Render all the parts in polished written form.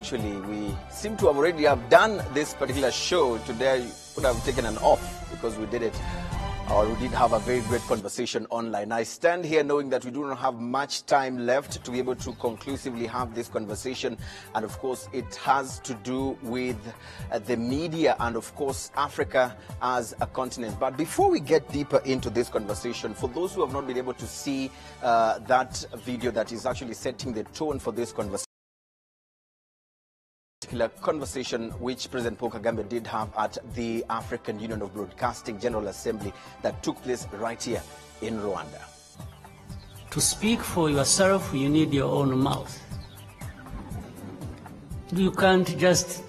Actually, we seem to have already done this particular show today. We would have taken an off because we did it, or we did have a very great conversation online. I stand here knowing that we do not have much time left to be able to conclusively have this conversation. And of course, it has to do with the media and of course, Africa as a continent. But before we get deeper into this conversation, for those who have not been able to see that video that is actually setting the tone for this conversation which President Paul Kagame did have at the African Union of Broadcasting General Assembly that took place right here in Rwanda. To speak for yourself, you need your own mouth. You can't just,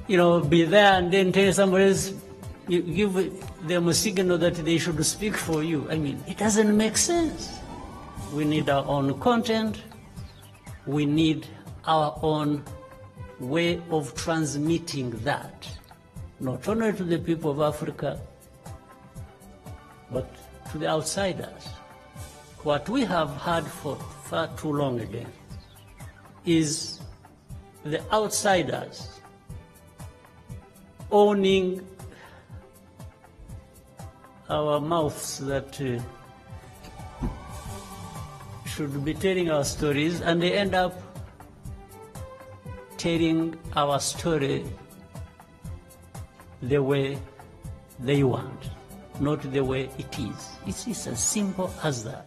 be there and then tell somebody else, you give them a signal that they should speak for you. I mean, it doesn't make sense. We need our own content. We need our own way of transmitting that, not only to the people of Africa, but to the outsiders. What we have had for far too long again is the outsiders owning our mouths that should be telling our stories, and they end up telling our story the way they want, not the way it is. It's as simple as that.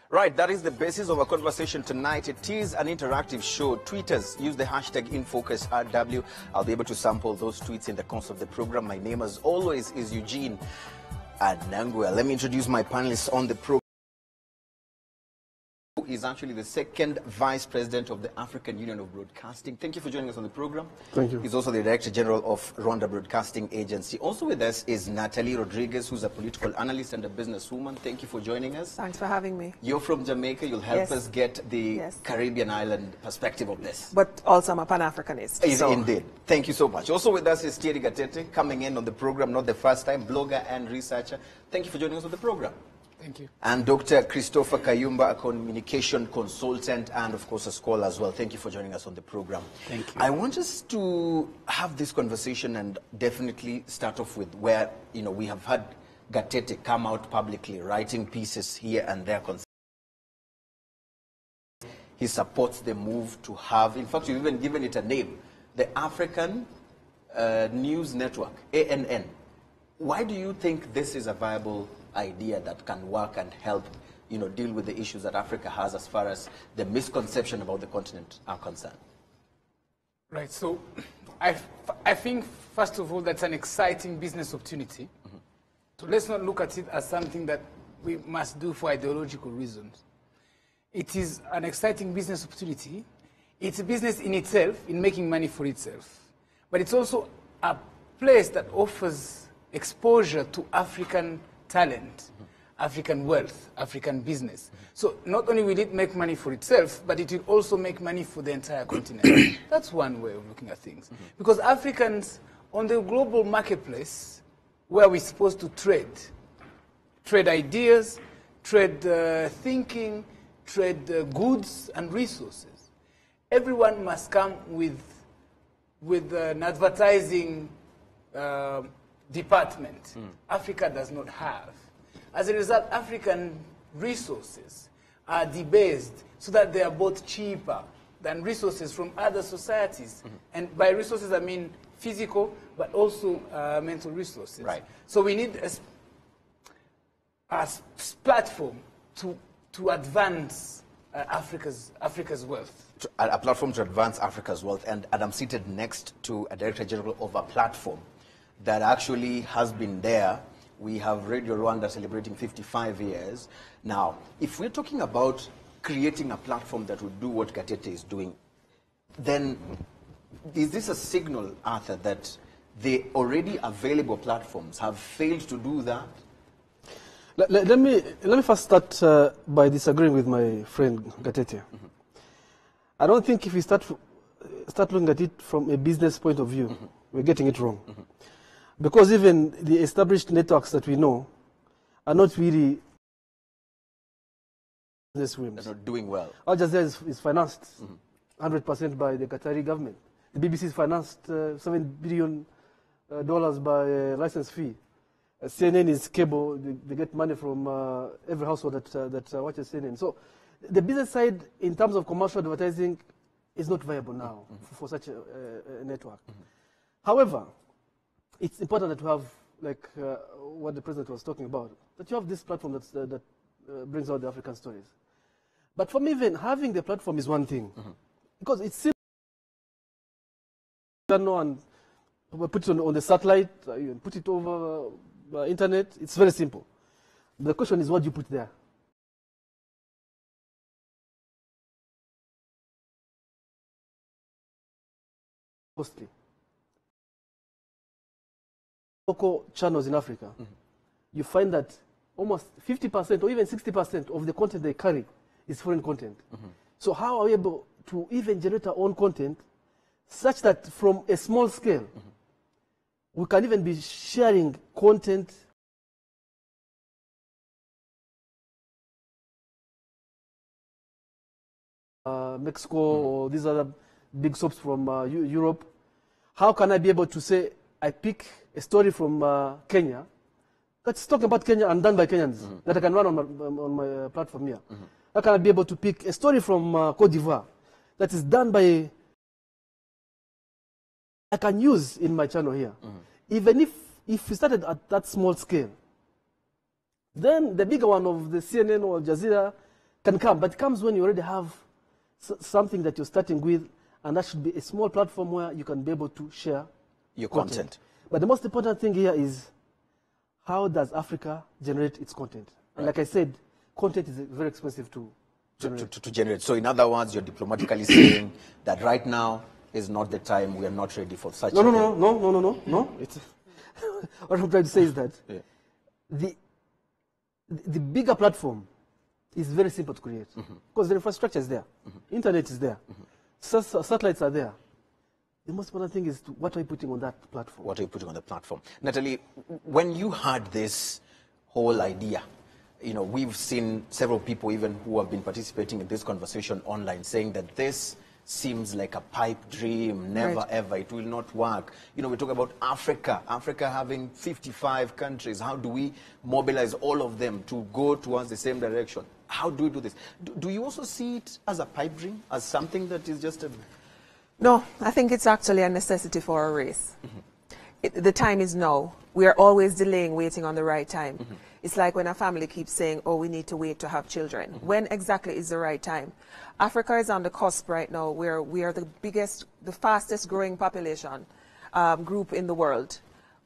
Right, that is the basis of our conversation tonight. It is an interactive show. Tweeters, use the hashtag InFocusRW. I'll be able to sample those tweets in the course of the program. My name, as always, is Eugene Anangwe. Let me introduce my panelists on the program. Is actually the second Vice President of the African Union of Broadcasting. Thank you for joining us on the program. Thank you. He's also the Director General of Rwanda Broadcasting Agency. Also with us is Natalie Rodriguez, who's a political analyst and a businesswoman. Thank you for joining us. Thanks for having me. You're from Jamaica. You'll help Yes. us get the Yes. Caribbean island perspective of this. But also I'm a Pan-Africanist. Indeed. Thank you so much. Also with us is Thierry Gatete, coming in on the program, not the first time, blogger and researcher. Thank you for joining us on the program. Thank you. And Dr. Christopher Kayumba, a communication consultant and, of course, a scholar as well. Thank you for joining us on the program. Thank you. I want us to have this conversation and definitely start off with where, we have had Gatete come out publicly, writing pieces here and there. He supports the move to have, in fact, you've even given it a name, the African News Network, ANN. Why do you think this is a viable idea that can work and help, deal with the issues that Africa has as far as the misconception about the continent are concerned? Right, so I think, first of all, that's an exciting business opportunity. Mm-hmm. So let's not look at it as something that we must do for ideological reasons. It is an exciting business opportunity. It's a business in itself, in making money for itself. But it's also a place that offers exposure to African talent, African wealth, African business. So not only will it make money for itself, but it will also make money for the entire continent. That's one way of looking at things. Because Africans, on the global marketplace, where we're supposed to trade ideas, trade thinking, trade goods and resources, everyone must come with an advertising department. Africa does not have. As a result, African resources are debased so that they are both cheaper than resources from other societies. And by resources, I mean physical, but also mental resources. Right. So we need a platform to advance Africa's wealth. A platform to advance Africa's wealth. And I'm seated next to a Director General of a platform that actually has been there. We have Radio Rwanda celebrating 55 years. Now, if we're talking about creating a platform that would do what Gatete is doing, then is this a signal, Arthur, that the already available platforms have failed to do that? Let me first start by disagreeing with my friend Gatete. Mm-hmm. I don't think if we start looking at it from a business point of view, we're getting it wrong. Mm-hmm. Because even the established networks that we know are not really business whims. They're not doing well. Al Jazeera is financed 100% by the Qatari government. The BBC is financed $7 billion by license fee. CNN is cable. They get money from every household that watches CNN. So the business side, in terms of commercial advertising, is not viable now for such a network. However, it's important that we have, like what the president was talking about, that you have this platform that brings out the African stories. But for me, even having the platform is one thing, because it's simple. And put it on the satellite, you put it over internet. It's very simple. The question is, what do you put there? Mostly local channels in Africa, you find that almost 50% or even 60% of the content they carry is foreign content. So how are we able to even generate our own content such that from a small scale, we can even be sharing content Mexico or these other big soaps from Europe? How can I be able to say, I pick a story from Kenya that's talking about Kenya and done by Kenyans that I can run on my platform here? How can I be able to pick a story from Cote d'Ivoire that is done by, I can use in my channel here? Even if we started at that small scale, then the bigger one of the CNN or Al Jazeera can come, but it comes when you already have something that you're starting with, and that should be a small platform where you can be able to share your content. But the most important thing here is, how does Africa generate its content? And like I said, content is very expensive to generate. So in other words, you're diplomatically saying that right now is not the time, we are not ready for such No. It's what I'm trying to say is that the bigger platform is very simple to create, because the infrastructure is there, internet is there, satellites are there. The most important thing is what are you putting on that platform? What are you putting on the platform? Natalie, when you had this whole idea, you know, we've seen several people even who have been participating in this conversation online saying that this seems like a pipe dream, never ever, it will not work. You know, we talk about Africa having 55 countries. How do we mobilize all of them to go towards the same direction? How do we do this? Do you also see it as a pipe dream, as something that is just a... No, I think it's actually a necessity for a race. The time is now. We are always delaying, waiting on the right time. It's like when a family keeps saying, oh, we need to wait to have children. When exactly is the right time? Africa is on the cusp right now where we are the fastest growing population group in the world.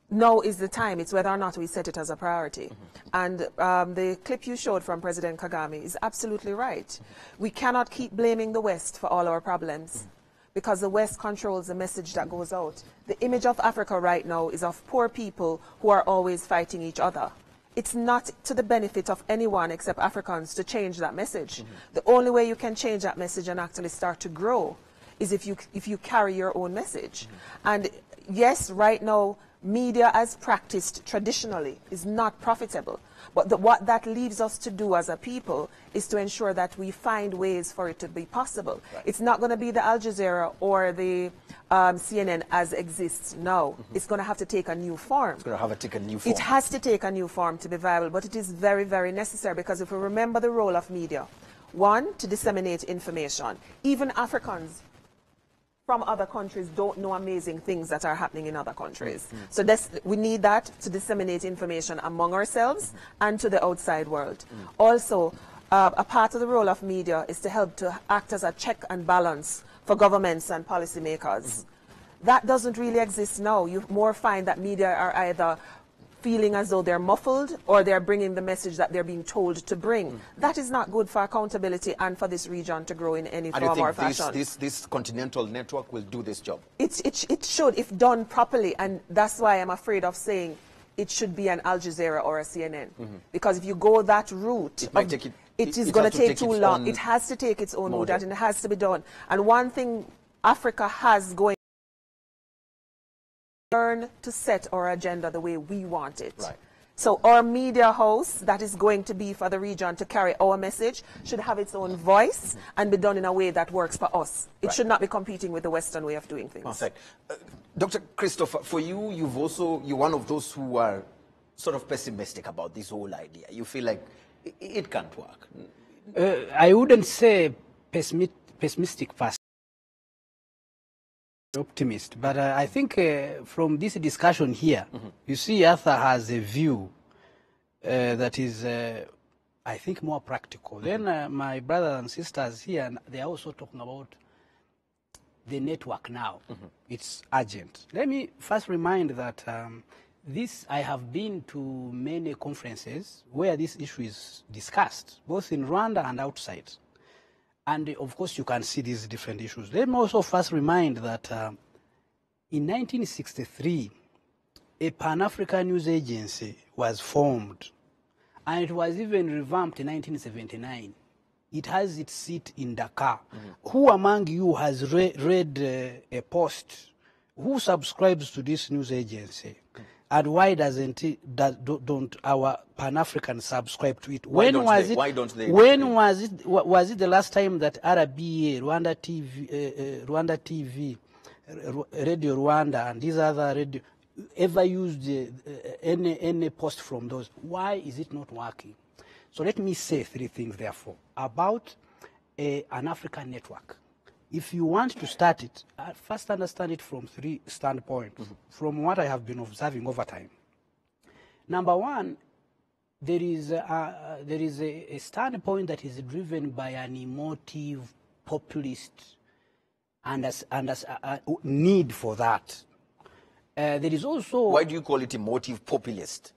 Now is the time. It's whether or not we set it as a priority. And the clip you showed from President Kagame is absolutely right. We cannot keep blaming the West for all our problems, because the West controls the message that goes out. The image of Africa right now is of poor people who are always fighting each other. It's not to the benefit of anyone except Africans to change that message. The only way you can change that message and actually start to grow is if you carry your own message. And yes, right now, media as practiced traditionally is not profitable. But what that leaves us to do as a people is to ensure that we find ways for it to be possible. It's not going to be the Al Jazeera or the CNN as exists now. It's going to have to take a new form. It's going to have to take a new form. It has to take a new form to be viable, but it is very, very necessary, because if we remember the role of media, one, to disseminate information. Even Africans from other countries don't know amazing things that are happening in other countries. So we need that to disseminate information among ourselves and to the outside world. Also, a part of the role of media is to help to act as a check and balance for governments and policymakers. That doesn't really exist now. You more find that media are either feeling as though they're muffled or they're bringing the message that they're being told to bring. That is not good for accountability and for this region to grow in any form or fashion. This continental network will do this job? It should, if done properly, and that's why I'm afraid of saying it should be an Al Jazeera or a CNN. Because if you go that route, it is going to take too long. It has to take its own route, and it has to be done. And one thing Africa has going, learn to set our agenda the way we want it. So our media house that is going to be for the region to carry our message should have its own voice and be done in a way that works for us. It should not be competing with the Western way of doing things. Perfect. Dr. Christopher, for you, you're one of those who are sort of pessimistic about this whole idea. You feel like it can't work. I wouldn't say pessimistic first. Optimist, but I think from this discussion here, you see Arthur has a view that is, I think, more practical. Then my brothers and sisters here, they are also talking about the network now. It's urgent. Let me first remind that I have been to many conferences where this issue is discussed, both in Rwanda and outside. And of course, you can see these different issues. Let me also first remind that in 1963, a Pan-African news agency was formed, and it was even revamped in 1979. It has its seat in Dakar. Who among you has read a post? Who subscribes to this news agency? And why don't our Pan-Africans subscribe to it? Why don't they? When was it the last time that RBA, Rwanda TV, Radio Rwanda, and these other radio ever used any post from those? Why is it not working? So let me say three things, therefore, about an African network. If you want to start it, first understand it from three standpoints, from what I have been observing over time. Number one, there is a standpoint that is driven by an emotive, populist, and need for that. There is also... Why do you call it emotive, populist?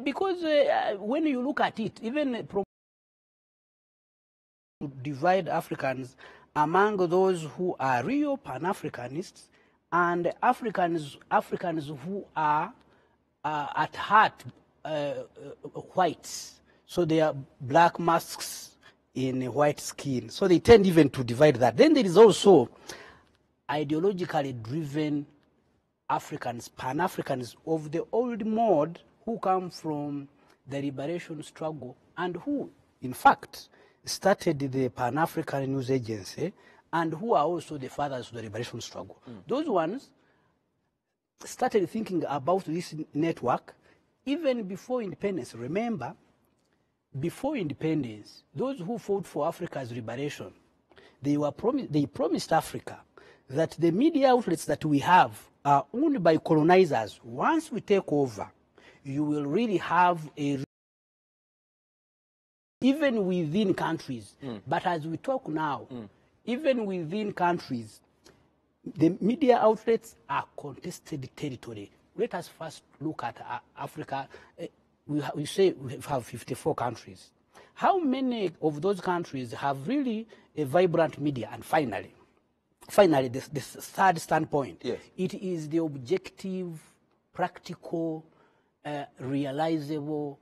Because when you look at it, even to divide Africans among those who are real Pan-Africanists and Africans who are at heart whites. So they are black masks in white skin. So they tend even to divide that. Then there is also ideologically driven Africans, Pan-Africans of the old mode who come from the liberation struggle and who, in fact, started the Pan-African News Agency and who are also the fathers of the liberation struggle. Those ones started thinking about this network even before independence. Remember, before independence, those who fought for Africa's liberation, they promised Africa that the media outlets that we have are owned by colonizers. Once we take over, you will really have a even within countries. But as we talk now, even within countries, the media outlets are contested territory. Let us first look at Africa. We say we have 54 countries. How many of those countries have really a vibrant media? And finally, this third standpoint, yes. It is the objective, practical, realizable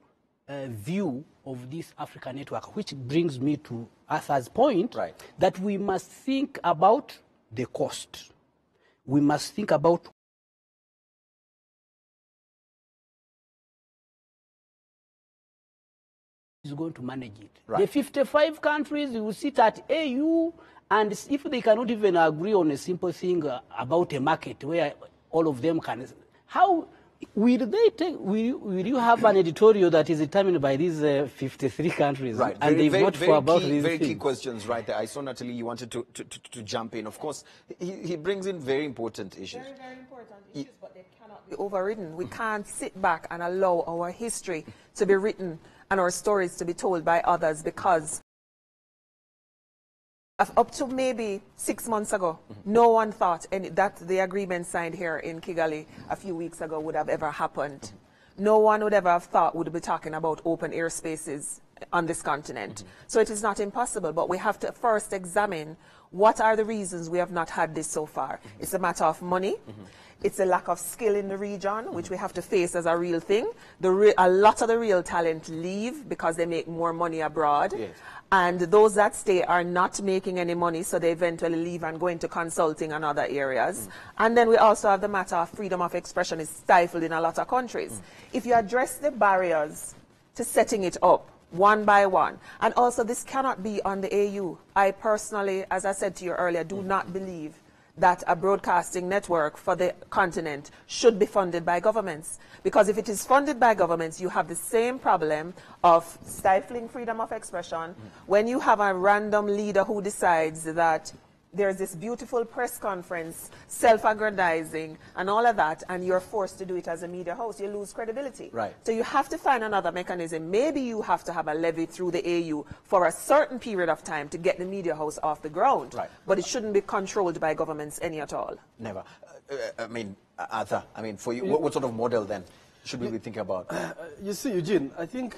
view of this African network, which brings me to Arthur's point, right, that we must think about the cost. We must think about who is going to manage it. Right. The 55 countries will sit at AU, and if they cannot even agree on a simple thing about a market where all of them can, how will they take? Will you have an editorial that is determined by these 53 countries, right, and they vote for about these very things? key questions right there. I saw Natalie, you wanted to jump in. Of course, he brings in very important issues. Very, very important issues, but they cannot be overridden. We can't sit back and allow our history to be written and our stories to be told by others, because up to maybe 6 months ago, no one thought that the agreement signed here in Kigali a few weeks ago would have ever happened. No one would ever have thought we'd be talking about open airspaces on this continent. So it is not impossible, but we have to first examine what are the reasons we have not had this so far. It's a matter of money. It's a lack of skill in the region, which we have to face as a real thing. A lot of the real talent leave because they make more money abroad. Yes. And those that stay are not making any money, so they eventually leave and go into consulting and other areas. And then we also have the matter of freedom of expression is stifled in a lot of countries. If you address the barriers to setting it up one by one, and also this cannot be on the AU. I personally, as I said to you earlier, do not believe that a broadcasting network for the continent should be funded by governments. Because if it is funded by governments, you have the same problem of stifling freedom of expression. When you have a random leader who decides that there's this beautiful press conference, self-aggrandizing, and all of that, and you're forced to do it as a media host, you lose credibility. Right. So you have to find another mechanism. Maybe you have to have a levy through the AU for a certain period of time to get the media house off the ground. Right. But it shouldn't be controlled by governments any at all. Never. I mean, Arthur, I mean, for you, what sort of model then should we be thinking about? You see, Eugene, I think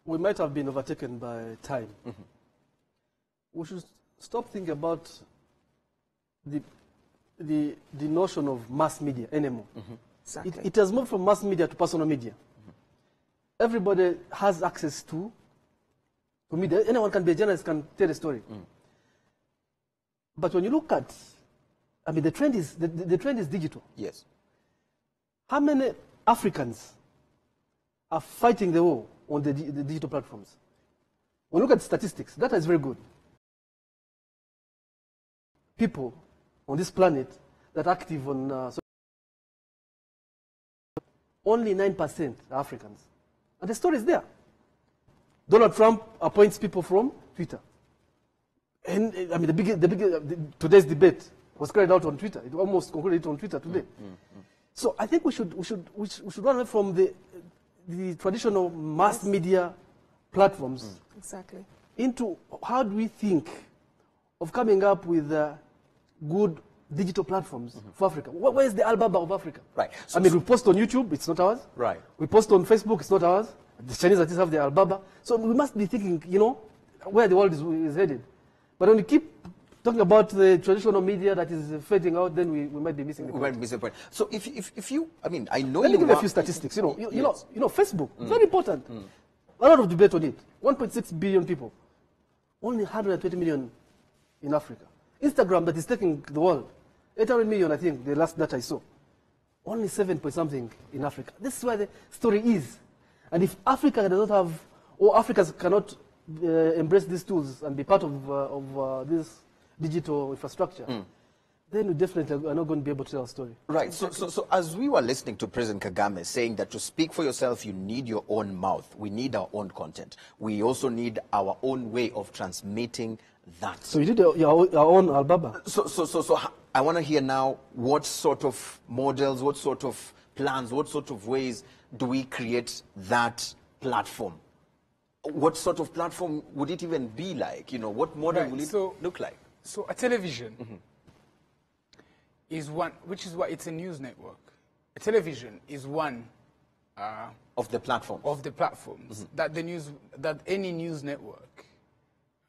we might have been overtaken by time. We should stop thinking about the notion of mass media anymore. Exactly. It has moved from mass media to personal media. Everybody has access to media. Anyone can be a journalist, can tell a story. But when you look at, I mean, the trend is digital. Yes. How many Africans are fighting the war on the digital platforms? When you look at statistics, data is very good. People on this planet that are active on only 9% are Africans. And the story is there. Donald Trump appoints people from Twitter. And I mean, today's debate was carried out on Twitter. It almost concluded on Twitter today. So I think we should run away from the traditional mass media platforms Exactly. into how do we think of coming up with good digital platforms for Africa. Where is the Alibaba of Africa? Right. I mean, we post on YouTube, it's not ours. Right. We post on Facebook, it's not ours. The Chinese artists have the Alibaba. So we must be thinking, you know, where the world is headed. But when we keep talking about the traditional media that is fading out, then we might be missing the point. We might be missing the point. So if you, I mean, I know Let me you give you a are- few statistics. You Yes. know, Facebook, very important. A lot of debate on it. 1.6 billion people. Only 120 million in Africa. Instagram, that is taking the world. 800 million, I think, the last data I saw. Only 7 point something in Africa. This is where the story is. And if Africa does not have, or Africans cannot embrace these tools and be part of this digital infrastructure, then we definitely are not going to be able to tell a story. Right. So as we were listening to President Kagame saying that to speak for yourself, you need your own mouth. We need our own content. We also need our own way of transmitting that. So you did your own Alibaba. So I want to hear now what sort of models, what sort of plans, what sort of ways do we create that platform? What sort of platform would it even be like? You know, what model Right, will it so- look like? So a television is one, which is why it's a news network. A television is one Of the platform. of the platforms that any news network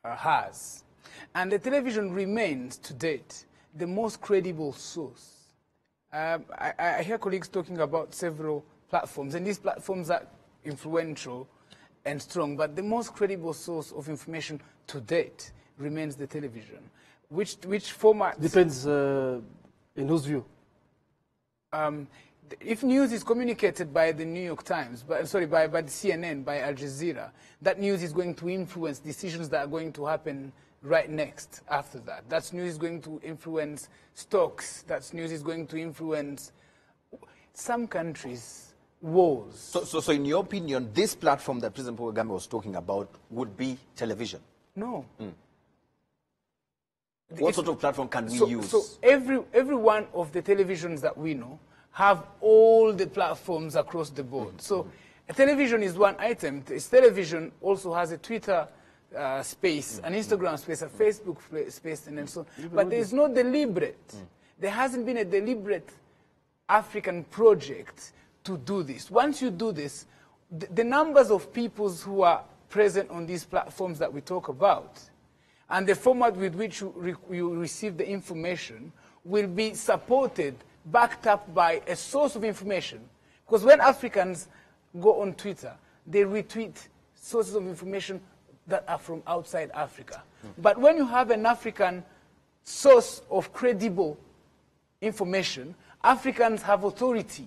has, and the television remains to date the most credible source. I hear colleagues talking about several platforms, and these platforms are influential and strong, but the most credible source of information to date remains the television. Which format? Depends in whose view. If news is communicated by the New York Times, by the CNN, by Aljazeera, that news is going to influence decisions that are going to happen right next after that. That news is going to influence stocks. That news is going to influence some countries' wars. So in your opinion, this platform that President Paul Kagame was talking about would be television? No. What sort of platform can we use? So every one of the televisions that we know have all the platforms across the board. So a television is one item. This television also has a Twitter space, an Instagram space, a Facebook space, and so on. But there is no deliberate. There hasn't been a deliberate African project to do this. Once you do this, the numbers of peoples who are present on these platforms that we talk about and the format with which you receive the information will be supported, backed up by a source of information. Because when Africans go on Twitter, they retweet sources of information that are from outside Africa. But when you have an African source of credible information, Africans have authority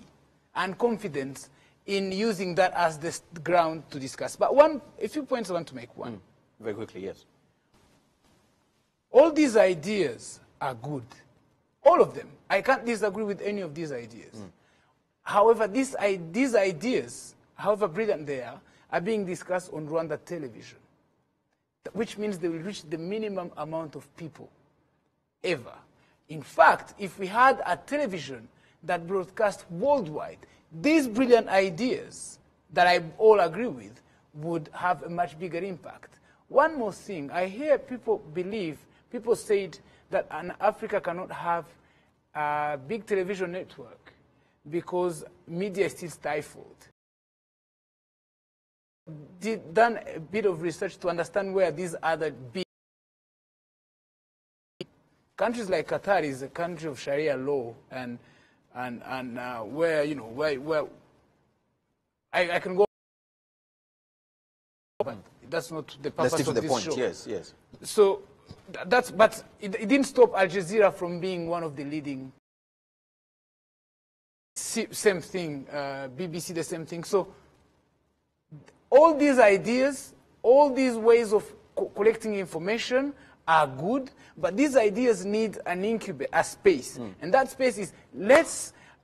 and confidence in using that as the ground to discuss. But a few points I want to make. One. Very quickly, yes. All these ideas are good. All of them. I can't disagree with any of these ideas. However, these ideas, however brilliant they are being discussed on Rwanda television, which means they will reach the minimum amount of people ever. In fact, if we had a television that broadcast worldwide, these brilliant ideas that I all agree with would have a much bigger impact. One more thing, I hear people said that Africa cannot have a big television network because media is still stifled. Done a bit of research to understand where these other big countries like Qatar is a country of Sharia law and where where I can go, but that's not the purpose of this show. Yes. So but it didn't stop Al Jazeera from being one of the leading. Same thing, BBC, the same thing. So all these ideas, all these ways of collecting information are good, but these ideas need an incubator, a space. And that space is,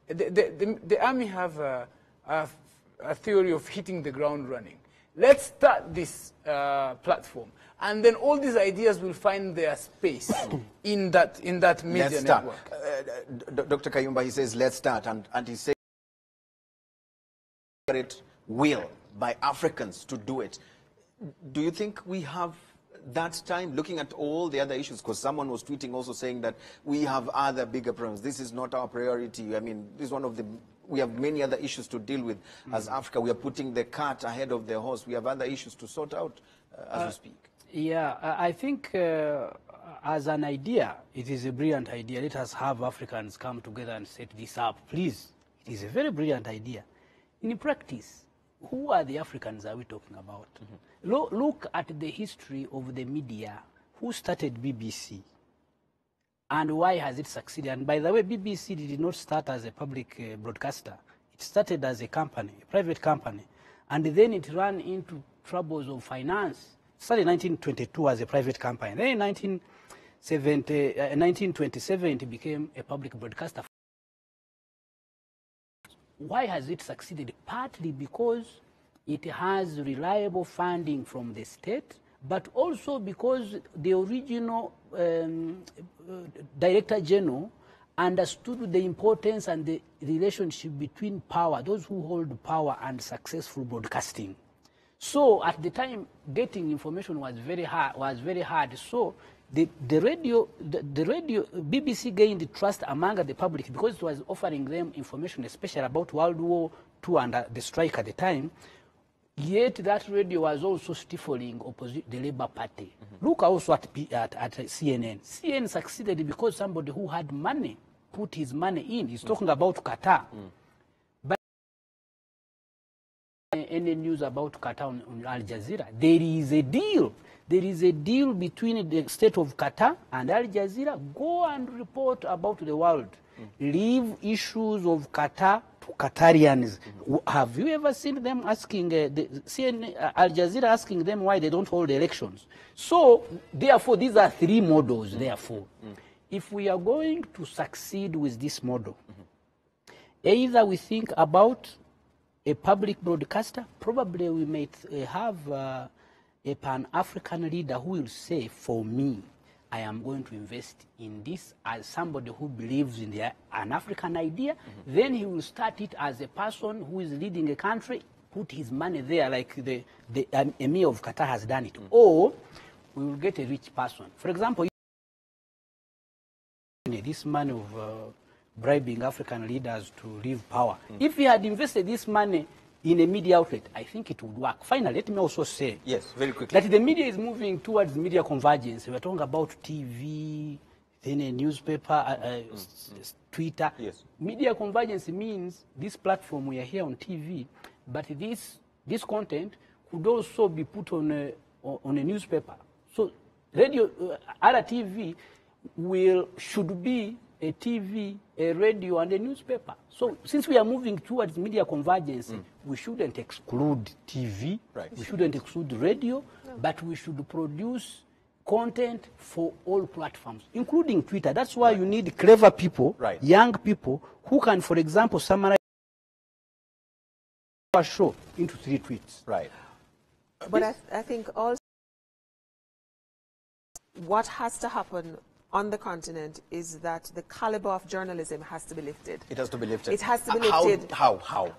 the army have a theory of hitting the ground running. Let's start this platform. And then all these ideas will find their space in that media network. Dr. Kayumba, he says, let's start. And he says, it will by Africans to do it. Do you think we have that time, looking at all the other issues? Because someone was tweeting also saying that we have other bigger problems. This is not our priority. I mean, this is one of the, we have many other issues to deal with as Africa. We are putting the cart ahead of the horse. We have other issues to sort out as we speak. Yeah, I think as an idea, it is a brilliant idea. Let us have Africans come together and set this up, please. It is a very brilliant idea. In practice, who are the Africans are we talking about? Look at the history of the media. Who started BBC? And why has it succeeded? And by the way, BBC did not start as a public broadcaster. It started as a company, a private company. And then it ran into troubles of finance. It started in 1922 as a private company. Then in 1927, it became a public broadcaster. Why has it succeeded? Partly because it has reliable funding from the state, but also because the original Director General understood the importance and the relationship between power, those who hold power, and successful broadcasting. So at the time, getting information was very hard. So the radio, BBC gained trust among the public because it was offering them information, especially about World War II and the strike at the time. Yet that radio was also stifling the Labour Party. Look also at CNN. CNN succeeded because somebody who had money put his money in. He's talking about Qatar. But any news about Qatar on Al Jazeera, there is a deal. There is a deal between the state of Qatar and Al Jazeera. Go and report about the world. Leave issues of Qatar to Qatarians. Have you ever seen them asking, Al Jazeera asking them why they don't hold elections? So, therefore, these are three models, therefore. If we are going to succeed with this model, either we think about a public broadcaster, probably we might have a Pan-African leader who will say, for me, I am going to invest in this as somebody who believes in an African idea. Then he will start it as a person who is leading a country, put his money there like the Emir of Qatar has done it. Or we will get a rich person. For example, this man of bribing African leaders to leave power. If he had invested this money in a media outlet, I think it would work. Finally, let me also say Yes, very quickly. that the media is moving towards media convergence. We're talking about TV, then a newspaper, Twitter. Yes. Media convergence means this platform we are here on TV, but this content could also be put on a newspaper. So radio, other TV should be a TV, a radio, and a newspaper. So since we are moving towards media convergence, we shouldn't exclude TV, Right. we shouldn't exclude radio, but we should produce content for all platforms, including Twitter. That's why you need clever people, Right. young people, who can, for example, summarize a show into 3 tweets. Right. But I think also what has to happen on the continent is that the caliber of journalism has to be lifted. It has to be lifted. It has to be lifted. How?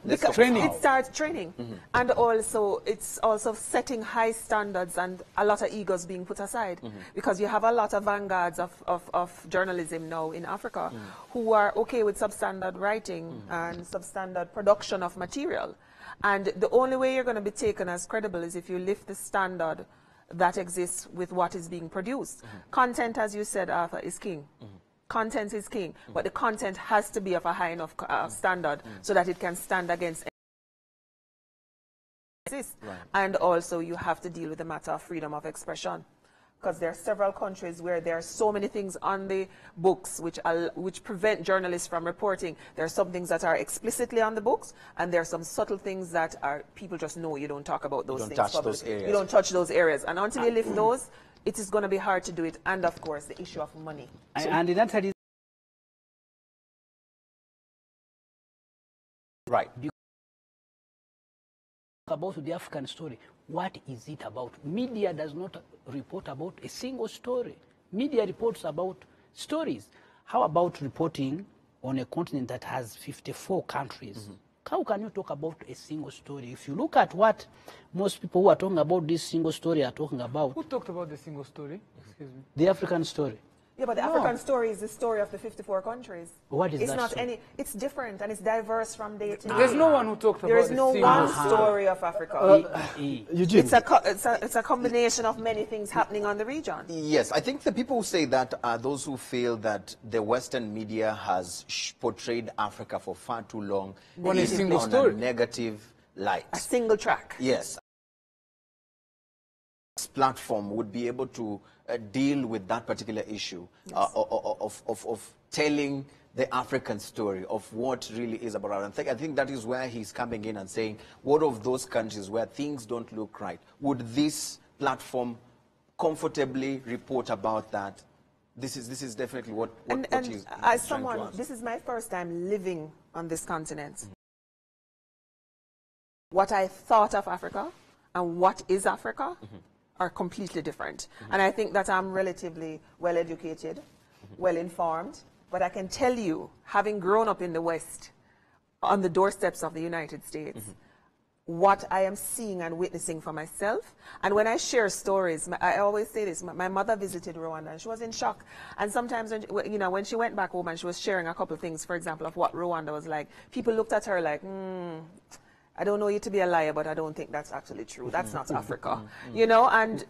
Let's Because talk about it starts training. And also, it's also setting high standards and a lot of egos being put aside. Because you have a lot of vanguards of journalism now in Africa who are okay with substandard writing and substandard production of material. And the only way you're going to be taken as credible is if you lift the standard that exists with what is being produced. Content, as you said, Arthur, is king. Content is king, but the content has to be of a high enough standard so that it can stand against exist. And also you have to deal with the matter of freedom of expression. Because there are several countries where there are so many things on the books which prevent journalists from reporting. There are some things that are explicitly on the books, and there are some subtle things that are people just know you don't talk about those don't things. touch publicly. those areas. You don't touch those areas. And until you lift those, it is going to be hard to do it. And of course, the issue of money. And in that is Right. about the African story. What is it about? Media does not report about a single story. Media reports about stories. How about reporting on a continent that has 54 countries? How can you talk about a single story? If you look at what most people who are talking about this single story are talking about, Who talked about the single story? Excuse me. the African story. Yeah, but the African story is the story of the 54 countries. What is it's that not story? any. It's different and it's diverse from day to day. There's no one who talked There about is the no single one story. story of Africa. Eugene, It's a combination of many things happening on the region. Yes, I think the people who say that are those who feel that the Western media has portrayed Africa for far too long On a in single on story. a negative light. A single track. Yes. This platform would be able to deal with that particular issue of telling the African story of what really is about. I think that is where he's coming in and saying, what of those countries where things don't look right? Would this platform comfortably report about that? This is definitely what And he's as trying to someone, ask. this is my first time living on this continent. What I thought of Africa and what is Africa are completely different. And I think that I'm relatively well educated, well informed, but I can tell you, having grown up in the West, on the doorsteps of the United States, what I am seeing and witnessing for myself. And when I share stories, I always say this, my mother visited Rwanda and she was in shock. And sometimes, when she went back home and she was sharing a couple of things, for example, of what Rwanda was like, people looked at her like, I don't know you to be a liar, but I don't think that's actually true. That's not Africa. And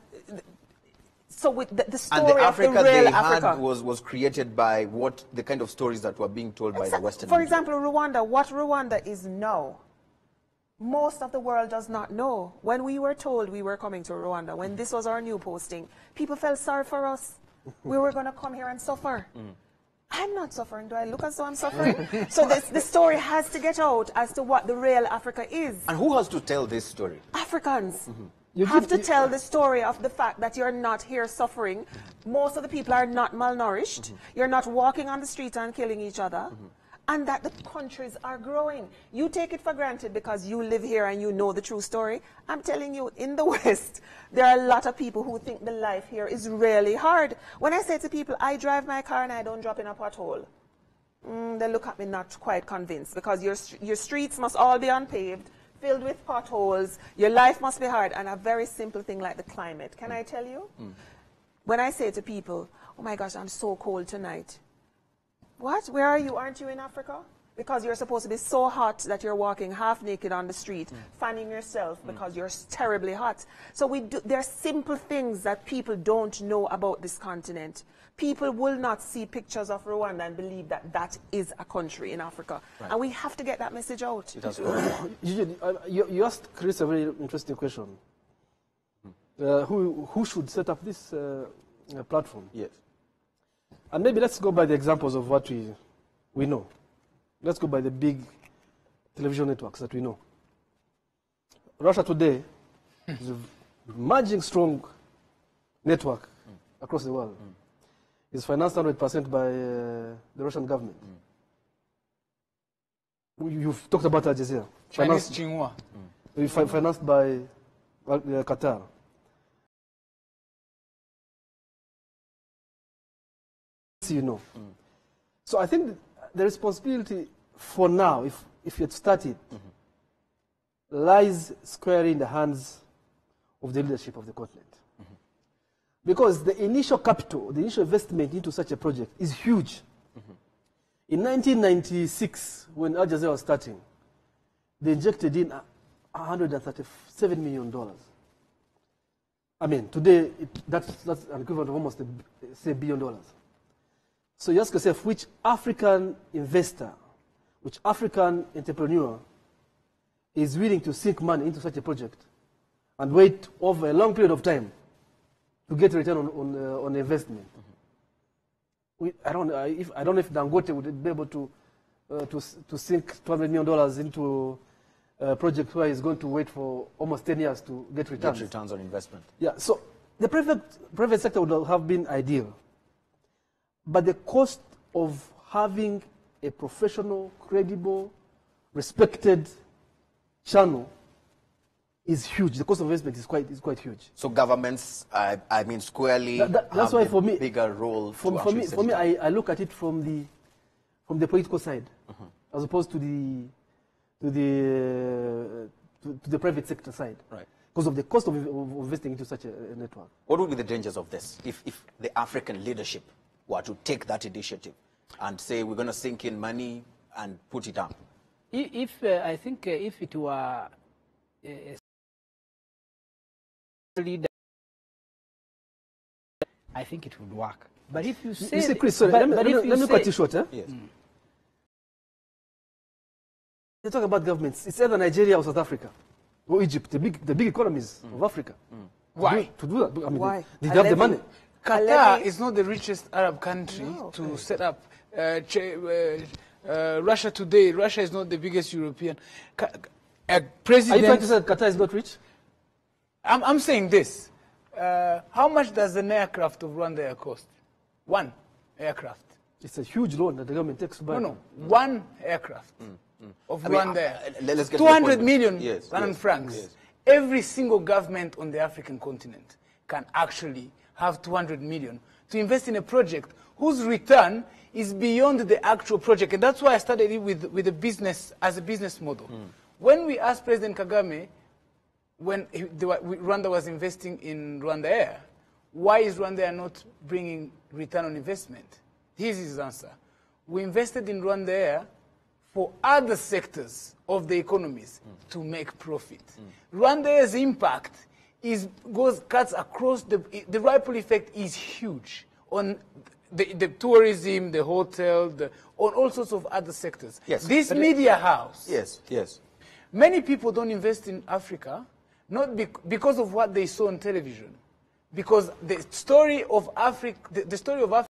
so with the story And the of Africa the they real Africa. had was created by the kind of stories that were being told by the Western For media. example, Rwanda, what Rwanda is now, most of the world does not know. When we were told we were coming to Rwanda, when this was our new posting, people felt sorry for us. We were going to come here and suffer. I'm not suffering. Do I look as though I'm suffering? So the story has to get out as to what the real Africa is. And who has to tell this story? Africans have to tell the story of the fact that you're not here suffering. Most of the people are not malnourished. You're not walking on the street and killing each other. And that the countries are growing. You take it for granted because you live here and you know the true story. I'm telling you, in the West, there are a lot of people who think the life here is really hard. When I say to people, I drive my car and I don't drop in a pothole, they look at me not quite convinced, because your streets must all be unpaved, filled with potholes. Your life must be hard. And a very simple thing like the climate. Can I tell you? When I say to people, oh my gosh, I'm so cold tonight. What? Where are you? Aren't you in Africa? Because you're supposed to be so hot that you're walking half naked on the street, fanning yourself because you're terribly hot. So there are simple things that people don't know about this continent. People will not see pictures of Rwanda and believe that that is a country in Africa. Right. And we have to get that message out. You asked Chris a very interesting question. Who should set up this platform? Yes. And maybe let's go by the examples of what we know. Let's go by the big television networks that we know. Russia Today is a emerging strong network across the world. It's financed 100% by the Russian government. You've talked about Aljazeera. Chinese Xinhua. Financed by Qatar. You know. So I think the responsibility for now, if you had started, lies squarely in the hands of the leadership of the continent. Because the initial capital, the initial investment into such a project is huge. In 1996, when Al Jazeera was starting, they injected in $137 million. I mean, today, that's an equivalent of almost $1 billion. So you ask yourself, which African investor, which African entrepreneur is willing to sink money into such a project and wait over a long period of time to get a return on investment? I don't know if Dangote would be able to sink $200 million into a project where he's going to wait for almost 10 years to get returns. Get returns on investment. Yeah, so the private sector would have been ideal. But the cost of having a professional, credible, respected channel is huge. The cost of investment is quite huge. So governments, I mean, squarely that's why for me, bigger role. For me, I look at it from the political side, as opposed to the private sector side. Right. Because of the cost of investing into such a network. What would be the dangers of this if the African leadership were to take that initiative and say we're going to sink in money and put it up? I think if it were a leader, I think it would work. But if you say, you see, Chris, sorry, let me cut you short. Yes. They talk about governments. It's either Nigeria or South Africa or Egypt, the big economies of Africa. Why? To do that? I mean, Why? they have the money. Qatar is not the richest Arab country to set up. Russia Today, Russia is not the biggest European. President, Are you trying to say that Qatar is not rich? I'm saying this. How much does an aircraft of Rwanda Air cost? One aircraft. It's a huge loan that the government takes back. No, one aircraft of Rwanda Air. Let's get 200 million Rwandan francs. Yes. Every single government on the African continent can actually have 200 million to invest in a project whose return is beyond the actual project. And that's why I started it with a business, as a business model. When we asked President Kagame, when Rwanda was investing in Rwanda Air, why is Rwanda Air not bringing return on investment? Here's his answer. We invested in Rwanda Air for other sectors of the economies to make profit. Rwanda Air's impact cuts across the ripple effect is huge on the tourism, the hotel, on all sorts of other sectors. Yes. This media house. Yes. Many people don't invest in Africa, not because of what they saw on television, because the story of Africa, the story of Africa,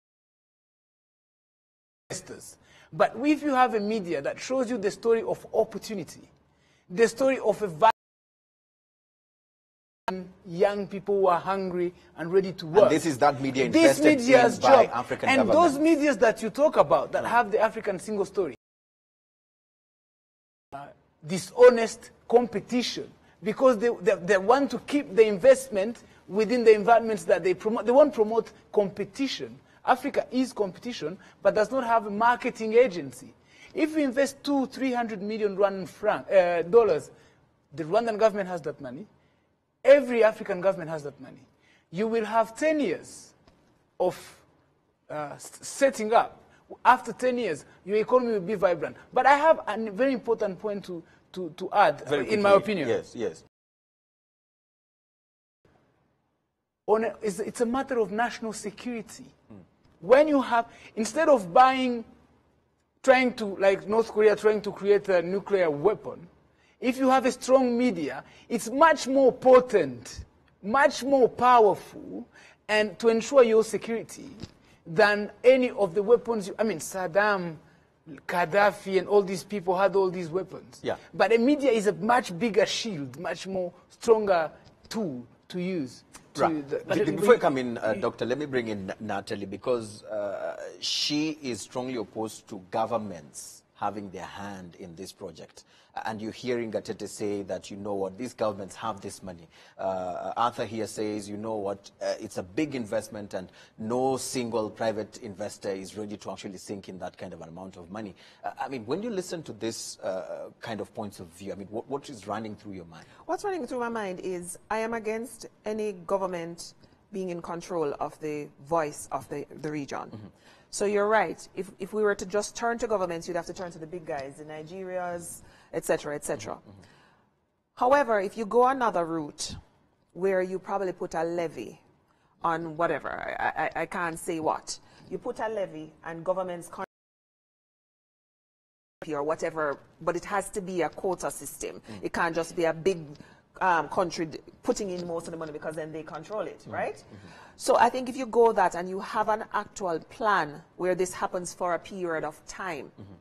but if you have a media that shows you the story of opportunity, the story of a young people who are hungry and ready to work. And this is that media invested in by African and governments. those medias that you talk about that have the African single story, dishonest competition, because they want to keep the investment within the environments that they promote. They won't promote competition. Africa is competition, but does not have a marketing agency. If we invest $200-300 million dollars, the Rwandan government has that money. Every African government has that money. You will have 10 years of setting up After 10 years, your economy will be vibrant. But I have a very important point to add, in my opinion. Yes, yes. It's a matter of national security. When you have, instead of trying to, like North Korea trying to create a nuclear weapon, if you have a strong media, it's much more potent, much more powerful, and to ensure your security than any of the weapons. I mean, Saddam, Gaddafi, and all these people had all these weapons. Yeah. But the media is a much bigger shield, much more stronger tool to use. Before you come in, Doctor, let me bring in Natalie, because she is strongly opposed to governments having their hand in this project. And you're hearing Gatete say that, you know what, these governments have this money. Arthur here says, you know what, it's a big investment and no single private investor is ready to actually sink in that kind of an amount of money. I mean, when you listen to this kind of points of view, I mean, what is running through your mind? What's running through my mind is I am against any government being in control of the voice of the region. Mm-hmm. So you're right. If we were to just turn to governments, you'd have to turn to the big guys, the Nigerias, etc., etc. Mm-hmm. However, if you go another route where you probably put a levy on whatever, I can't say what, you put a levy and governments or whatever, but it has to be a quota system. Mm-hmm. It can't just be a big country putting in most of the money because then they control it, mm-hmm. right? Mm-hmm. So I think if you go that and you have an actual plan where this happens for a period of time, mm-hmm.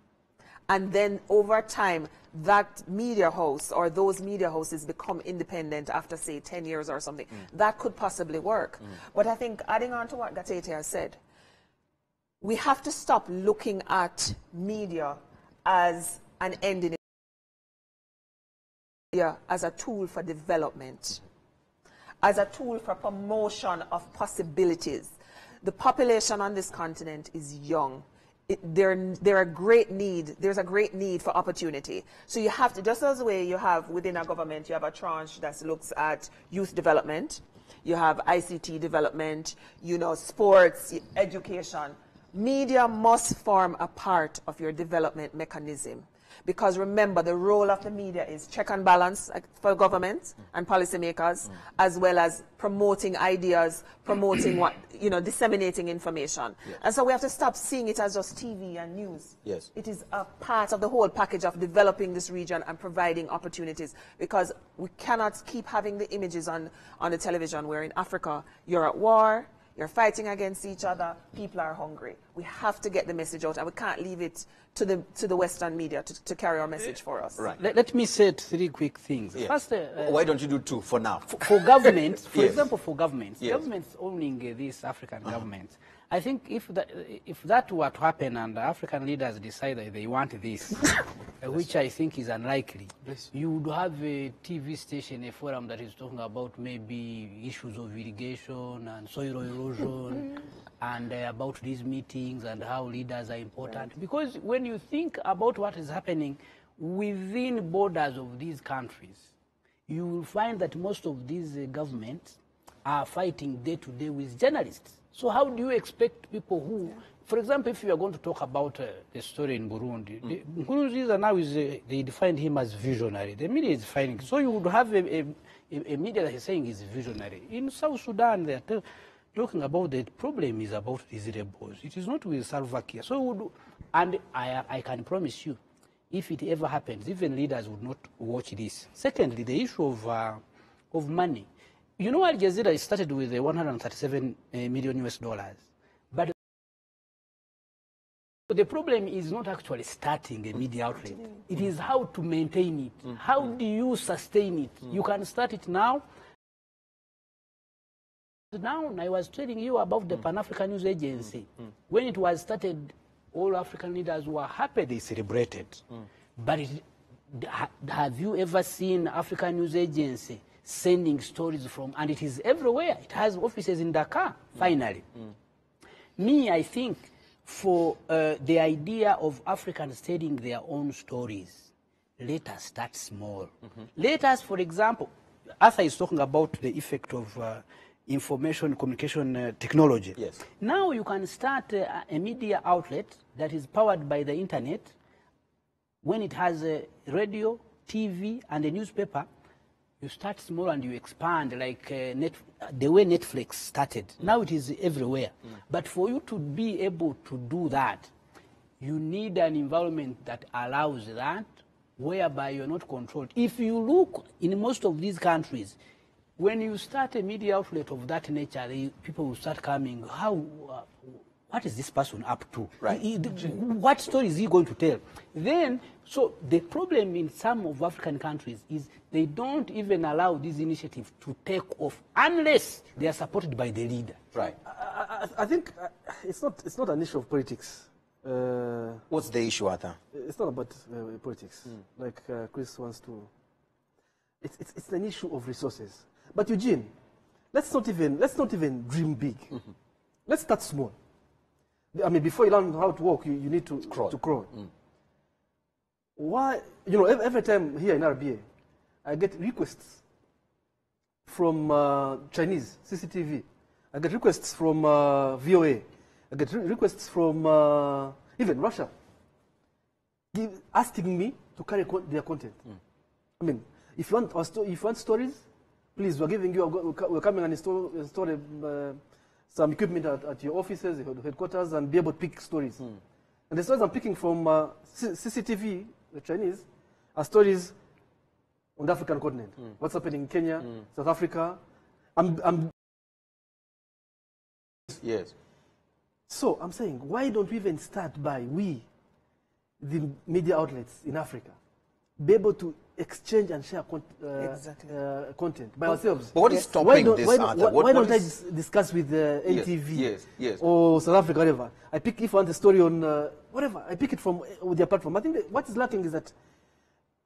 and then over time, that media house or those media houses become independent after, say, 10 years or something, that could possibly work. But I think, adding on to what Gatete has said, we have to stop looking at media as an end in itself, as a tool for development, as a tool for promotion of possibilities. The population on this continent is young. There's a great need for opportunity. So you have to, just as the way you have within a government, you have a tranche that looks at youth development, you have ICT development, you know, sports, education. Media must form a part of your development mechanism. Because remember, the role of the media is check and balance for government and policymakers, as well as promoting ideas, promoting what, you know, disseminating information. Yes. And so we have to stop seeing it as just TV and news. Yes. It is a part of the whole package of developing this region and providing opportunities, because we cannot keep having the images on the television where in Africa you're at war, you're fighting against each other, people are hungry. We have to get the message out, and we can't leave it to the Western media to carry our message for us. Right. Let me say three quick things. Yeah. First, why don't you do two for now? For governments, for yes. example, for governments, yes. governments owning these African governments, I think if that were to happen and the African leaders decide that they want this, which I think is unlikely, you would have a TV station, a forum that is talking about maybe issues of irrigation and soil erosion and about these meetings and how leaders are important. Right. Because when you think about what is happening within borders of these countries, you will find that most of these governments are fighting day to day with journalists. So how do you expect people who, for example, if you are going to talk about the story in Burundi, Nkurunziza now they defined him as visionary. The media is defining. So you would have a media that is saying is visionary. In South Sudan, they are talking about the problem is about these rebels. It is not with Salva Kiir. So and I can promise you, if it ever happens, even leaders would not watch this. Secondly, the issue of money. You know, Aljazeera started with $137 million US. But the problem is not actually starting a media outlet. It is how to maintain it. How do you sustain it? You can start it now. Now, I was telling you about the Pan-African News Agency. When it was started, all African leaders were happy, they celebrated. But have you ever seen African News Agency sending stories from, and it is everywhere. It has offices in Dakar, finally. Me, I think, for the idea of Africans telling their own stories, let us start small. Let us, for example, Arthur is talking about the effect of information communication technology. Yes. Now you can start a media outlet that is powered by the internet. When it has a radio, TV, and a newspaper, you start small and you expand, like the way Netflix started. Now it is everywhere. But for you to be able to do that, you need an environment that allows that, whereby you're not controlled. If you look in most of these countries, when you start a media outlet of that nature, people will start coming, what is this person up to? Right. What story is he going to tell? Then, so the problem in some of African countries is they don't even allow these initiatives to take off unless they are supported by the leader. Right. I think it's not an issue of politics. What's the issue, Arthur? It's not about politics, like Chris wants to. It's an issue of resources. But Eugene, let's not even dream big. Let's start small. I mean, before you learn how to walk, you need to crawl. Why? You know, every time here in RBA, I get requests from Chinese CCTV. I get requests from VOA. I get requests from even Russia, asking me to carry their content. I mean, if you want stories, please, we're coming and install some equipment at your offices, your headquarters, and be able to pick stories. And the stories I'm picking from CCTV, the Chinese, are stories on the African continent. What's happening in Kenya, South Africa. Yes. So I'm saying, why don't we even start by the media outlets in Africa, be able to exchange and share content by ourselves? But what is stopping this, Arthur? Why don't I discuss with NTV or South Africa, whatever? If I want a story on whatever, I pick it from with their platform. I think what is lacking is that,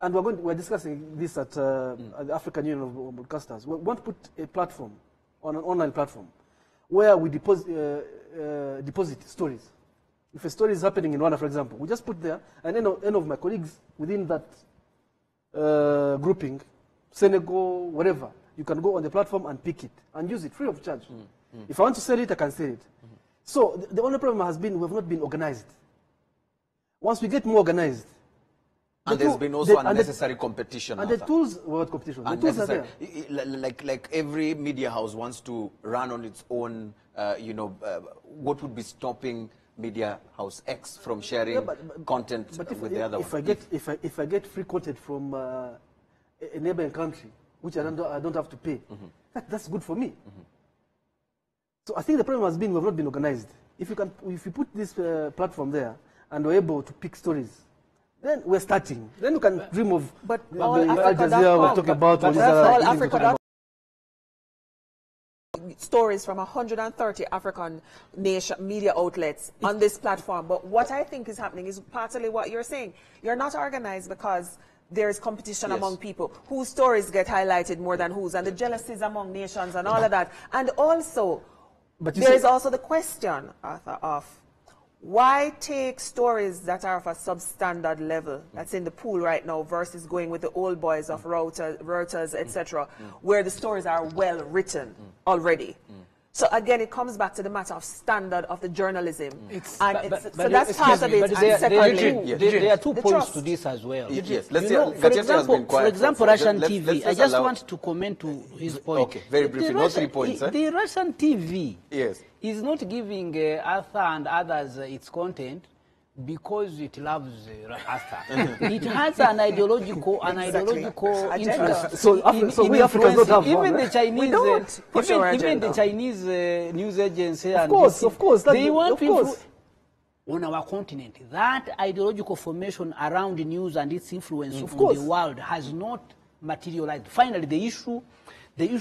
and we're discussing this at the African Union of Broadcasters. We want to put a platform, on an online platform, where we deposit stories. If a story is happening in Rwanda, for example, we just put there, and any of my colleagues within that grouping, Senegal, whatever, you can go on the platform and pick it and use it free of charge. If I want to sell it, I can sell it. So the only problem has been we have not been organized. Once we get more organized, and there's been also unnecessary competition. And the tools, what competition? The tools are there. Like every media house wants to run on its own. What would be stopping Media House X from sharing content with the other one? If I get free content from a neighboring country, which I don't have to pay, that's good for me. So I think the problem has been we have not been organized. If you put this platform there and we're able to pick stories, then we're starting. Then you can dream of Aljazeera we're talking about. All Africa. Stories from 130 African nation media outlets on this platform. But what I think is happening is partly what you're saying. You're not organized because there's competition among people. Whose stories get highlighted more than whose, and the jealousies among nations and all of that. And also, there is also the question, Arthur, of why take stories that are of a substandard level, that's in the pool right now, versus going with the old boys of Reuters, etc., where the stories are well written already. So again, it comes back to the matter of standard of the journalism. So that's part of it. There are two points to this as well. For example, Russian TV, I just want to comment to his point. Okay, very briefly, not 3 points. The Russian TV is not giving Arthur and others its content because it loves Arthur. It has an ideological interest. So we Africans don't have even one, the Chinese, even the Chinese news agency, of course, they want people on our continent. That ideological formation around the news and its influence on the world has not materialized. Finally, the issue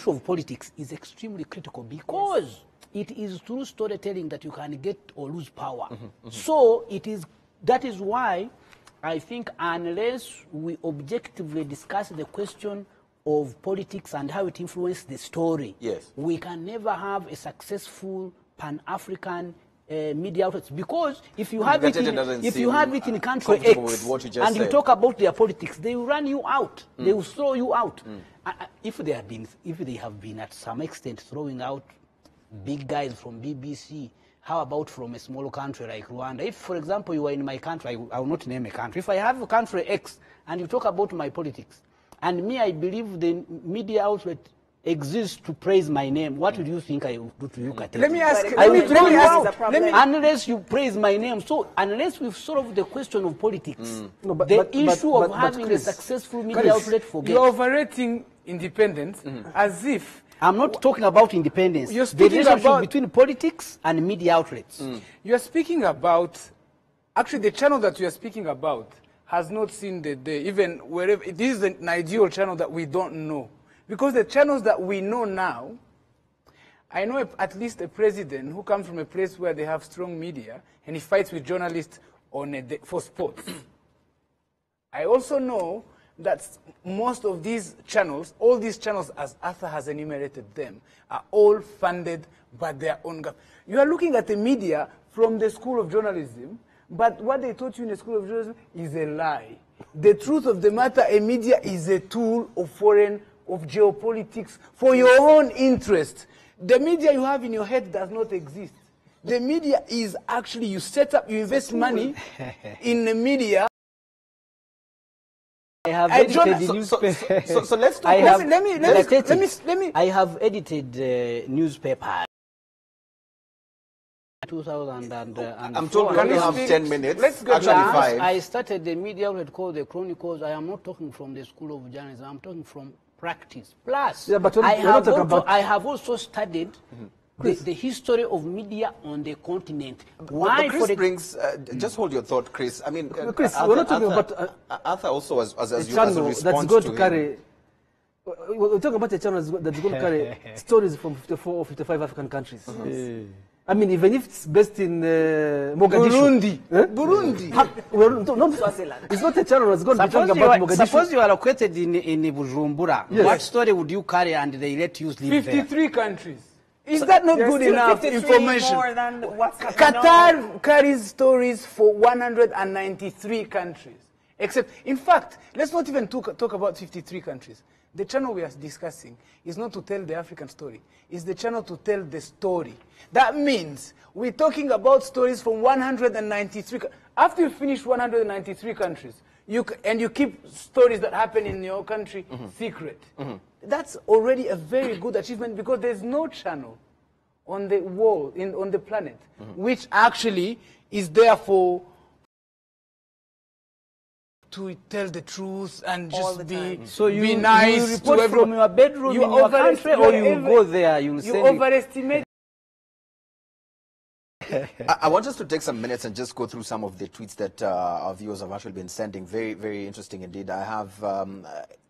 of politics is extremely critical because it is through storytelling that you can get or lose power. So that is why I think unless we objectively discuss the question of politics and how it influences the story, we can never have a successful Pan-African media outlets, because if you have it in country comfortable X with what you just and you said. talk about their politics, they will run you out. They will throw you out. If they have been at some extent throwing out big guys from BBC, how about from a small country like Rwanda? If, for example, you are in my country, I will not name a country. If I have a country X and you talk about my politics, and me, I believe the media outlet exists to praise my name, what do you think I will do to you, Kateri? Let me ask. I Let me, will throw let me you ask. out Let me, unless you praise my name. So unless we've solved the question of politics, No, the issue of having Chris, a successful media outlet, forget. you're overrating independence as if I'm not talking about independence. You're The speaking relationship about- between politics and media outlets. you're speaking about. Actually, the channel that you're speaking about has not seen the day. Even wherever this is an ideal channel that we don't know, because the channels that we know now. I know at least a president who comes from a place where they have strong media and he fights with journalists for sports. I also know that most of these channels, all these channels as Arthur has enumerated them, are all funded by their own government. You are looking at the media from the School of Journalism, but what they taught you in the School of Journalism is a lie. The truth of the matter, a media is a tool of geopolitics for your own interest. The media you have in your head does not exist. The media is actually, you set up, you invest money in the media. I have I don't- edited so- newspaper. so let's talk I about- have, let me- I have edited newspaper. 2000 and I'm told we Can only you have speak? 10 minutes. Let's go Actually, back. 5. I started the media outlet called the Chronicles. I am not talking from the School of Journalism. I'm talking from practice. Plus, Yeah, but we're I, not have talking also, about- I have also studied the history of media on the continent. Why? But Chris brings, just hold your thought, Chris. I mean, Chris, we're not talking about Arthur also as a you as a channel response that's going to him. carry. We're talking about a channel that's going to carry stories from 54 or 55 African countries. I mean, even if it's based in Mogadishu. Burundi. Eh? Burundi. It's not a channel that's going to be talking about Mogadishu. Suppose you are located in Bujumbura. Yes. What story would you carry and they let you live there? 53 countries. Is that not good enough 53 information? more than what's happening now. Qatar carries stories for 193 countries. Except, in fact, let's not even talk about 53 countries. The channel we are discussing is not to tell the African story. It's the channel to tell the story. That means we're talking about stories from 193. After you finish 193 countries, you keep stories that happen in your country secret. That's already a very good achievement, because there's no channel on the world, on the planet, which actually is there for to tell the truth and All just the be time. So you, be nice you report to everyone. from your bedroom in your country, or you go there, you will You send it. overestimate. I want us to take some minutes and just go through some of the tweets that our viewers have actually been sending. Very, very interesting indeed. I have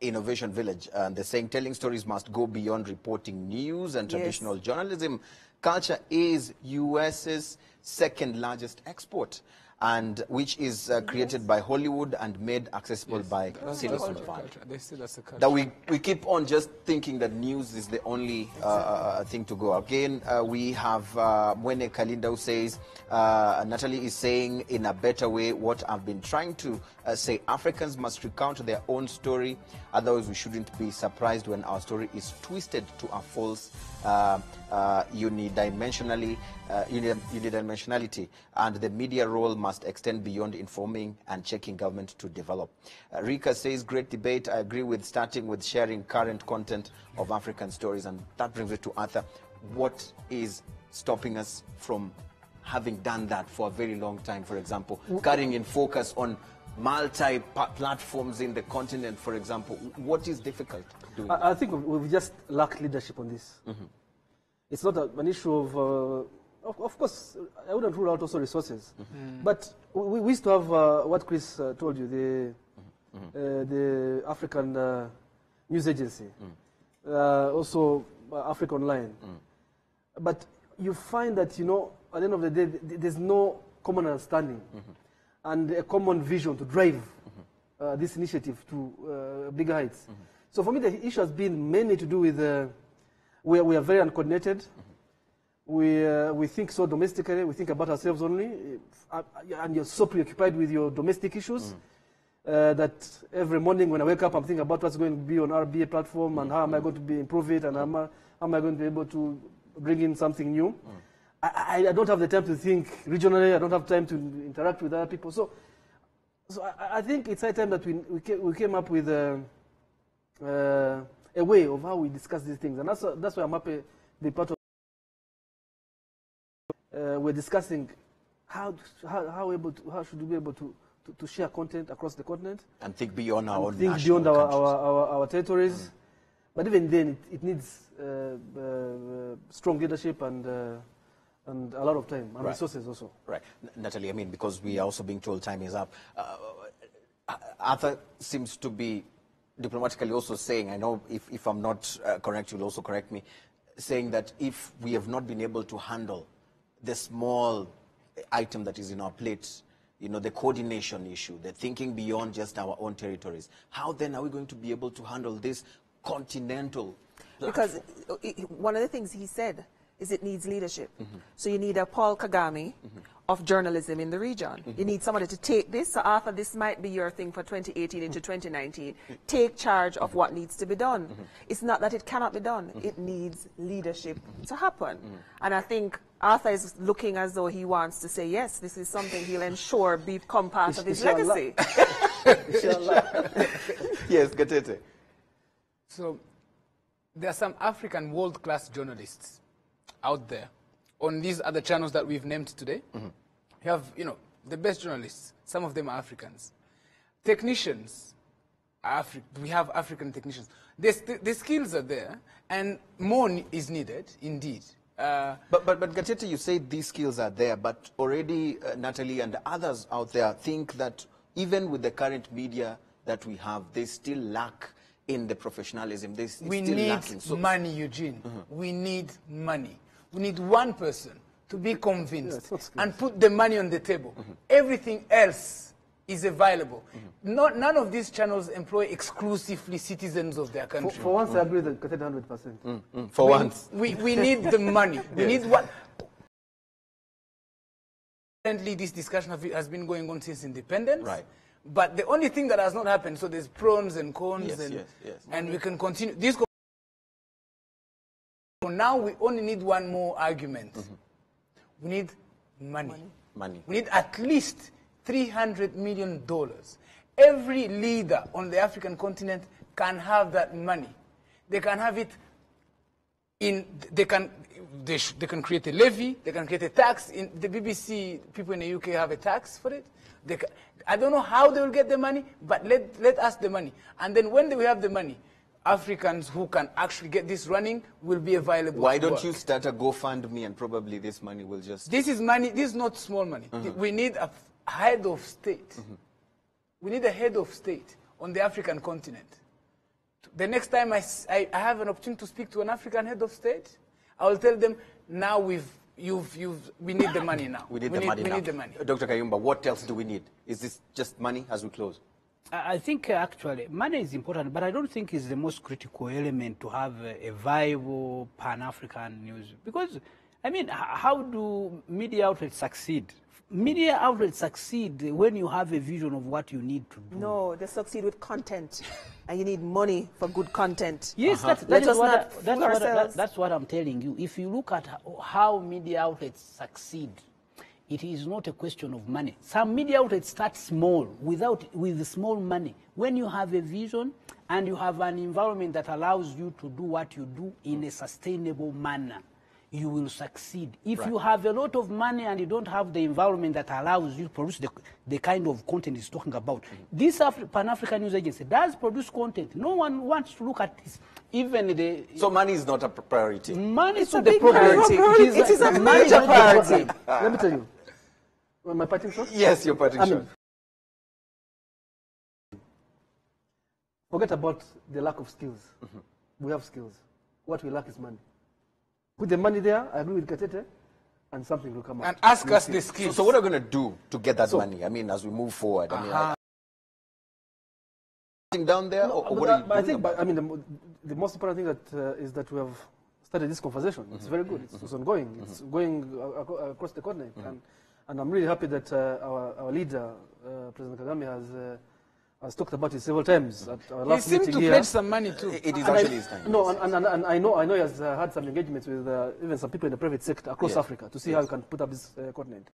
Innovation Village, and they're saying telling stories must go beyond reporting news and traditional journalism. Culture is US's second largest export, and which is created by Hollywood and made accessible by Silicon Valley. They say that's a culture. That we keep on just thinking that news is the only thing to go. Again, we have Mwene Kalinda who says, Natalie is saying in a better way what I've been trying to say. Africans must recount their own story, otherwise we shouldn't be surprised when our story is twisted to a false unidimensionality, and the media role must extend beyond informing and checking government to develop. Rika says, great debate. I agree with starting with sharing current content of African stories, and that brings it to Arthur. What is stopping us from having done that for a very long time, for example, carrying in focus on multi-platforms in the continent, for example? What is difficult doing? I think we've just lacked leadership on this. It's not an issue of course, I wouldn't rule out also resources. But we used to have what Chris told you, the African News Agency, also Africa Online. But you find that, you know, at the end of the day, there's no common understanding and a common vision to drive this initiative to bigger heights. So for me, the issue has been mainly to do with we are very uncoordinated. we think so domestically, we think about ourselves only, and you're so preoccupied with your domestic issues that every morning when I wake up, I'm thinking about what's going to be on RBA platform and how am I going to improve it and how am I going to be able to bring in something new. I don't have the time to think regionally. I don't have time to interact with other people. So I think it's high time that we came up with a way of how we discuss these things, and that's why I'm happy to be part of. We're discussing how should we be able to share content across the continent and think beyond our own think national beyond countries. our territories. But even then, it needs strong leadership and a lot of time and resources also. Right. Natalie, I mean, because we are also being told time is up. Arthur seems to be diplomatically also saying, I know if I'm not correct, you'll also correct me, saying that if we have not been able to handle the small item that is in our plate, the coordination issue, the thinking beyond just our own territories, how then are we going to be able to handle this continental platform? Because one of the things he said is it needs leadership. So you need a Paul Kagame of journalism in the region. You need somebody to take this. So Arthur, this might be your thing for 2018 into 2019. Take charge of what needs to be done. It's not that it cannot be done. It needs leadership to happen. And I think Arthur is looking as though he wants to say, yes, this is something he'll ensure become part of his legacy. Yes, Gatete. So there are some African world-class journalists out there on these other channels that we've named today. You have, the best journalists. Some of them are Africans. Technicians, we have African technicians. The skills are there, and more is needed, indeed. But Gatete, you say these skills are there, but already Natalie and others out there think that even with the current media that we have, they still lack in the professionalism. We need money, Eugene. We need money. We need one person to be convinced and put the money on the table. Everything else is available. None of these channels employ exclusively citizens of their country. For once, I agree with 100%. For once. We need the money. We need what? Currently, this discussion has been going on since independence. Right. But the only thing that has not happened, so there's pros and cons, Yes. and we can continue. Now we only need one more argument. We need money. We need at least $300 million. Every leader on the African continent can have that money. They can have it they can create a levy, they can create a tax. In the BBC, people in the UK have a tax for it. I don't know how they will get the money, but let us the money. And then when we have the money, Africans who can actually get this running will be available. Why don't you start a GoFundMe and probably this money will just... This is money, this is not small money. We need a head of state. We need a head of state on the African continent. The next time I have an opportunity to speak to an African head of state, I will tell them, now we need the money now. We need the money. Dr. Kayumba, what else do we need? Is this just money as we close? I think actually money is important, but I don't think it's the most critical element to have a viable Pan-African news. Because, I mean, how do media outlets succeed? Media outlets succeed when you have a vision of what you need to do. No, they succeed with content. And you need money for good content. Yes, that's what I'm telling you. If you look at how media outlets succeed, it is not a question of money. Some media outlets start small, with small money. When you have a vision and you have an environment that allows you to do what you do in a sustainable manner, you will succeed. If you have a lot of money and you don't have the environment that allows you to produce the kind of content he's talking about, this Pan-African News Agency does produce content. No one wants to look at this. So money is not a priority? Money is a big priority. It is a major priority. Let me tell you. My parting shot? Yes, your parting shot. Forget about the lack of skills. We have skills. What we lack is money. Put the money there, I agree with Katete, and something will come out. And ask us the skills. So what are we going to do to get that money? I mean, as we move forward. I mean, down there? No, I think the most important thing is that we have started this conversation. It's very good. It's ongoing. It's going across the continent. And I'm really happy that our leader, President Kagame, has talked about it several times at our He last seemed meeting to here. pledge some money too. It is actually his time. No, and I know he has had some engagements with even some people in the private sector across Africa to see how we can put up this continent.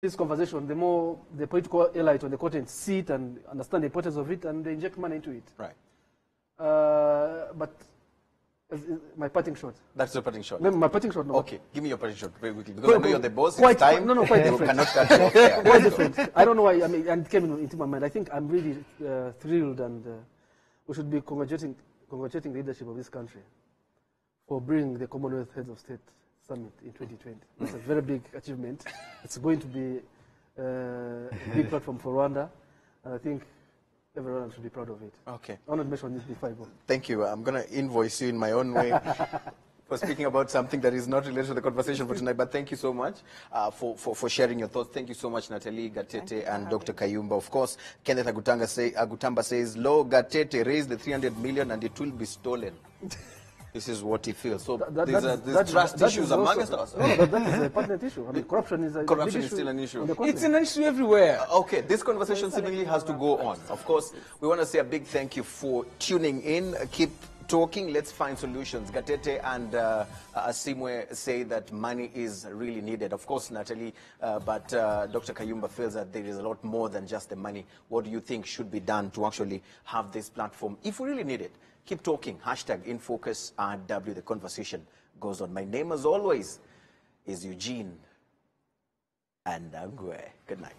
This conversation, the more the political elite on the continent see it and understand the importance of it, and they inject money into it. Right. But my parting shot. That's your parting shot. No, my parting shot. No. Okay, give me your parting shot very quickly. Because I know you're the boss. Quite, It's time. no, quite You different. cannot cut you off. Yeah. Quite different. I don't know why. I mean, and it came into my mind. I think I'm really thrilled, and we should be congratulating the leadership of this country for bringing the Commonwealth Heads of State Summit in 2020. It's a very big achievement. It's going to be a big platform for Rwanda, and I think everyone should be proud of it. Okay. I want to mention this before I go. Thank you. I'm going to invoice you in my own way for speaking about something that is not related to the conversation for tonight. But thank you so much for sharing your thoughts. Thank you so much, Natalie Gatete and Dr. Kayumba. Of course, Kenneth Agutamba says, Lo Gatete raised the 300 million and it will be stolen. This is what he feels. So there's trust issues amongst us. No, that is a pertinent issue. I mean, corruption is a Corruption big is still an issue. on the It's continent. an issue everywhere. Okay, this conversation seemingly has to go on. Of course, we want to say a big thank you for tuning in. Keep talking. Let's find solutions. Gatete and Asimwe say that money is really needed. Of course, Natalie, but Dr. Kayumba feels that there is a lot more than just the money. What do you think should be done to actually have this platform, if we really need it? Keep talking. #InFocusRW. The conversation goes on. My name, as always, is Eugene and Angwe. Good night.